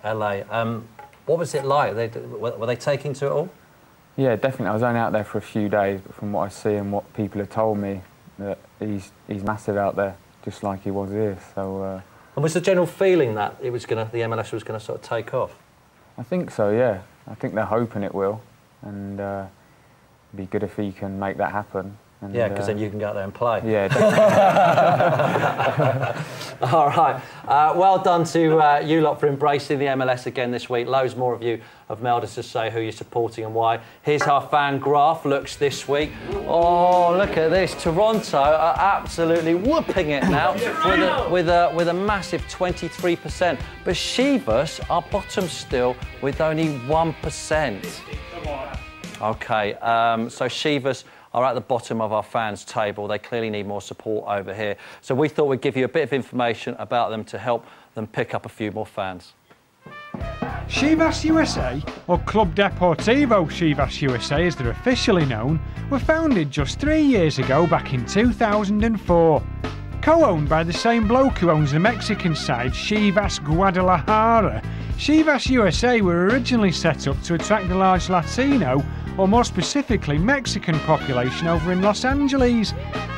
LA. What was it like? Were they taking to it all? Yeah, definitely. I was only out there for a few days, but from what I see and what people have told me, that he's massive out there, just like he was here. So. And was the general feeling that the MLS was going to sort of take off? I think so. Yeah, I think they're hoping it will, and it'd be good if he can make that happen. And, yeah, because then you can go out there and play. Yeah, definitely. All right. Well done to you lot for embracing the MLS again this week. Loads more of you have mailed us to say who you're supporting and why. Here's how fan graph looks this week. Oh, look at this. Toronto are absolutely whooping it now with a massive 23%. But Chivas are bottom still with only 1%. OK, so Chivas are at the bottom of our fans' table. They clearly need more support over here. So we thought we'd give you a bit of information about them to help them pick up a few more fans. Chivas USA, or Club Deportivo Chivas USA as they're officially known, were founded just 3 years ago back in 2004. Co-owned by the same bloke who owns the Mexican side, Chivas Guadalajara, Chivas USA were originally set up to attract the large Latino, or more specifically Mexican population over in Los Angeles.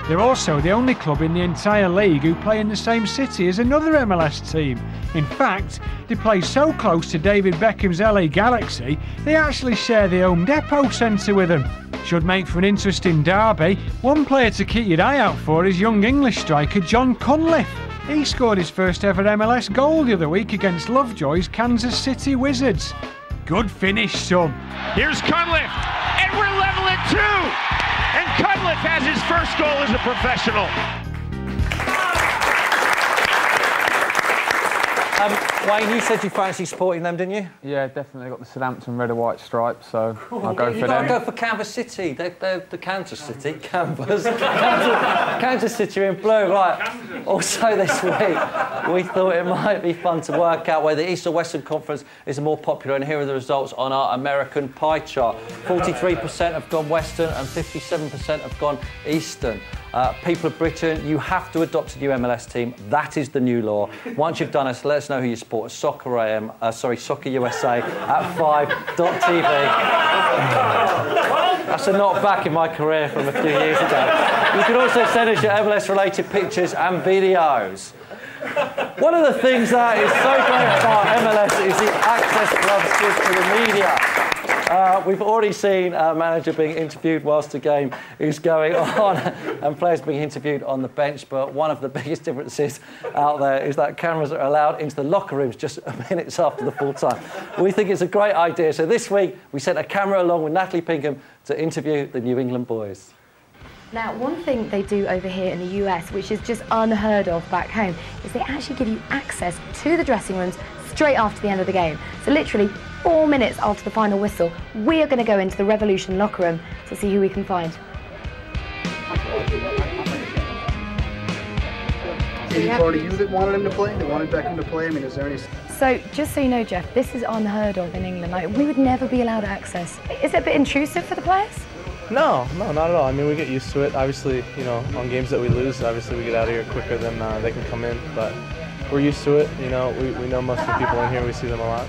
They're also the only club in the entire league who play in the same city as another MLS team. In fact, they play so close to David Beckham's LA Galaxy, they actually share the home depot centre with them. Should make for an interesting derby. One player to keep your eye out for is young English striker John Cunliffe. He scored his first ever MLS goal the other week against Lovejoy's Kansas City Wizards. Good finish, son. Here's Cunliffe, and we're level at 2. And Cunliffe has his first goal as a professional. Wayne, you said you fancy supporting them, didn't you? Yeah, definitely. Got the Southampton red and white stripes, so I'll go for them. You've got to go for Kansas City. They're the Kansas City. Kansas City in blue. Right. Also this week, we thought it might be fun to work out where the East or Western Conference is more popular, and here are the results on our American pie chart. 43% have gone Western and 57% have gone Eastern. People of Britain, you have to adopt a new MLS team. That is the new law. Once you've done it, let us know who you support. Soccer USA at 5.tv. That's a knock back in my career from a few years ago. You can also send us your MLS-related pictures and videos. One of the things that is so great about MLS is the access clubs give to the media. We've already seen a manager being interviewed whilst the game is going on and players being interviewed on the bench, but one of the biggest differences out there is that cameras are allowed into the locker rooms just minutes after the full time. We think it's a great idea, so this week we sent a camera along with Natalie Pinkham to interview the New England boys. Now, one thing they do over here in the US, which is just unheard of back home, is they actually give you access to the dressing rooms straight after the end of the game. So literally 4 minutes after the final whistle, we are going to go into the Revolution locker room to see who we can find. Is it part of you that wanted him to play? That wanted Beckham to play? I mean, is there any... So, just so you know, Jeff, this is unheard of in England. Like, we would never be allowed access. Is it a bit intrusive for the players? No, not at all. I mean, we get used to it. Obviously, you know, on games that we lose, obviously we get out of here quicker than they can come in. But we're used to it. You know, we know most of the people in here. We see them a lot.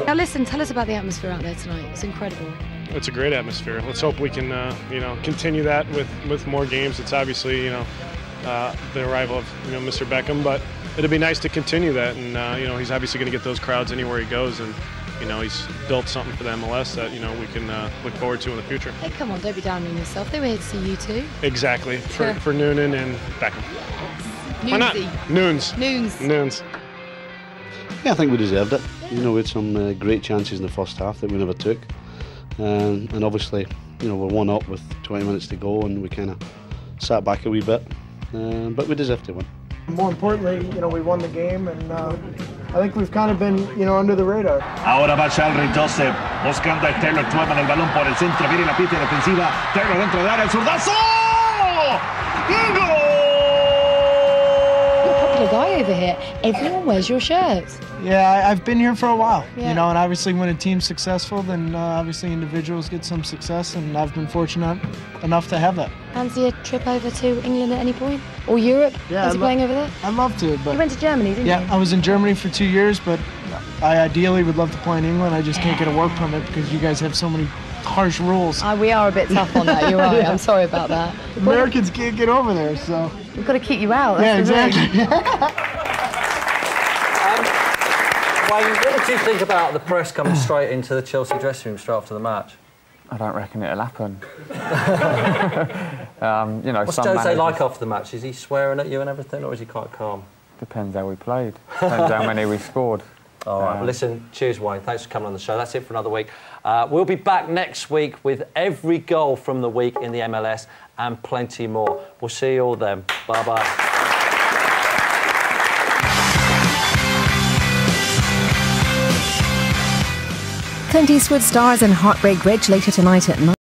Now listen, tell us about the atmosphere out there tonight. It's incredible. It's a great atmosphere. Let's hope we can, you know, continue that with more games. It's obviously, you know, the arrival of, you know, Mr. Beckham, but it'd be nice to continue that. And you know, he's obviously going to get those crowds anywhere he goes, and you know, he's built something for the MLS that, you know, we can look forward to in the future. Hey, come on, don't be down on yourself. They were here to see you too. Exactly, for Noonan and Beckham. Why not? Noons. Yeah, I think we deserved it. You know, we had some great chances in the first half that we never took. And obviously, you know, we're 1-up with 20 minutes to go, and we kind of sat back a wee bit. But we deserved to win. More importantly, you know, we won the game, and I think we've kind of been, you know, under the radar. Ahora va Shalry Joseph buscando a Taylor Twellman el balón por el centro. Viene la pista defensiva. Taylor dentro del área, el zurdazo. ¡Gol! Popular guy over here. Everyone wears your shirts. Yeah, I've been here for a while, Yeah. you know, and obviously when a team's successful, then obviously individuals get some success, and I've been fortunate enough to have that. Fancy a trip over to England at any point? Or Europe? Yeah, Fancy playing over there? I'd love to, but... You went to Germany, didn't you? Yeah, I was in Germany for 2 years, but I ideally would love to play in England. I just can't get a work permit because you guys have so many harsh rules. We are a bit tough on that, you're right. Yeah. I'm sorry about that. Americans can't get over there, so... We've got to keep you out. Yeah, That's the thing. exactly. Wayne, what did you think about the press coming straight into the Chelsea dressing room straight after the match? I don't reckon it'll happen. You know, What's some Jose managers- like after the match? Is he swearing at you and everything, or is he quite calm? Depends how we played. Depends how many we scored. All right, well, listen, cheers, Wayne. Thanks for coming on the show. That's it for another week. We'll be back next week with every goal from the week in the MLS and plenty more. We'll see you all then. Bye-bye. Clint Eastwood stars in Heartbreak Ridge later tonight at 9.